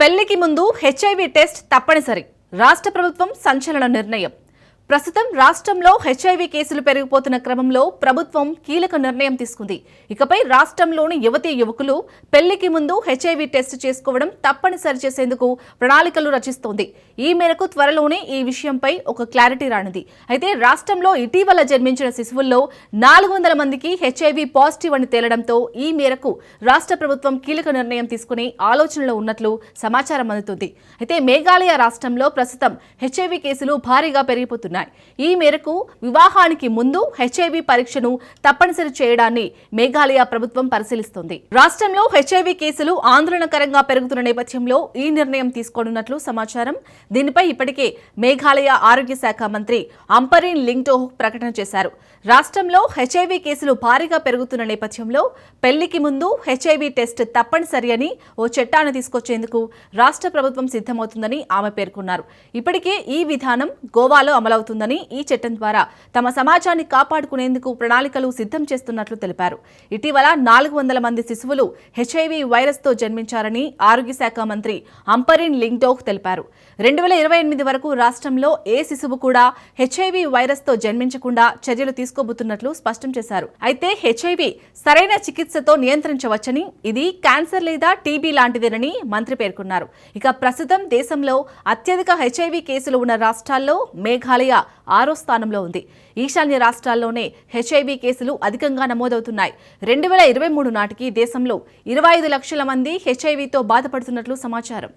పెళ్లికి ముందు HIV test తప్పనిసరి. రాష్ట్ర ప్రభుత్వం సంచలన నిర్ణయం. ప్రస్తుతం రాష్ట్రంలో హెచ్ఐవి కేసులు పెరిగిపోతున్న క్రమంలో ప్రభుత్వం కీలక నిర్ణయం తీసుకుంది. ఇకపై రాష్ట్రంలోని యువతీ యువకులు పెళ్లికి ముందు హెచ్ఐవి టెస్ట్ చేసుకోవడం తప్పనిసరి చేసేందుకు ప్రణాళికలు రచిస్తోంది. ఈ మేరకు త్వరలోనే ఈ విషయంపై ఒక క్లారిటీ రానుంది. అయితే రాష్ట్రంలో ఇటీవల జన్మించిన శిశువుల్లో 400 మందికి హెచ్ఐవి పాజిటివ్ అని తేలడంతో ఈ మేరకు రాష్ట్ర ప్రభుత్వం కీలక నిర్ణయం తీసుకునే ఆలోచనలో ఉన్నట్లు సమాచారం అందుతుంది. అయితే మేఘాలయ రాష్ట్రంలో ప్రస్తుతం హెచ్ఐవి కేసులు భారీగా పెరిగిపోతున్నాయి. ఈ మేరకు వివాహానికి ముందు హెచ్ఐవి పరీక్షను తప్పనిసరి చేయడాన్ని మేఘాలయ ప్రభుత్వం పరిశీలిస్తోంది. రాష్ట్రంలో హెచ్ఐవి కేసులు ఆందోళనకరంగా పెరుగుతున్న నేపథ్యంలో ఈ నిర్ణయం తీసుకోనున్నట్లు సమాచారం. దీనిపై ఇప్పటికే మేఘాలయ ఆరోగ్య శాఖ మంత్రి అంపరీన్ లింగ్టోహ్ ప్రకటన చేశారు. రాష్ట్రంలో హెచ్ఐవి కేసులు భారీగా పెరుగుతున్న నేపథ్యంలో పెళ్లికి ముందు హెచ్ఐవి టెస్ట్ తప్పనిసరి అని ఓ చట్టాన్ని తీసుకొచ్చేందుకు రాష్ట్ర ప్రభుత్వం సిద్ధమవుతుందని ఆమె పేర్కొన్నారు. ఇప్పటికే ఈ విధానం గోవాలో అమలవుతుందని, ఈ చట్టం ద్వారా తమ సమాజాన్ని కాపాడుకునేందుకు ప్రణాళికలు సిద్ధం చేస్తున్నట్లు తెలిపారు. ఇటీవల 400 మంది శిశువులు హెచ్ఐవి వైరస్ తో జన్మించారని ఆరోగ్య శాఖ మంత్రి అంపరీన్ లింగ్టోహ్ తెలిపారు. 2028 వరకు రాష్ట్రంలో ఏ శిశువు కూడా హెచ్ఐవి వైరస్ తో జన్మించకుండా చర్యలు తీసుకోబోతున్నట్లు స్పష్టం చేశారు. అయితే హెచ్ఐవి సరైన చికిత్సతో నియంత్రించవచ్చని, ఇది క్యాన్సర్ లేదా టీబీ లాంటిదేనని మంత్రి పేర్కొన్నారు. ఇక ప్రస్తుతం దేశంలో అత్యధిక హెచ్ఐవి కేసులు ఉన్న రాష్ట్రాల్లో మేఘాలయ 6వ స్థానంలో ఉంది. ఈశాన్య రాష్ట్రాల్లోనే హెచ్ఐవి కేసులు అధికంగా నమోదవుతున్నాయి. 2023 నాటికి దేశంలో 25 లక్షల మంది హెచ్ఐవితో బాధపడుతున్నట్లు సమాచారం.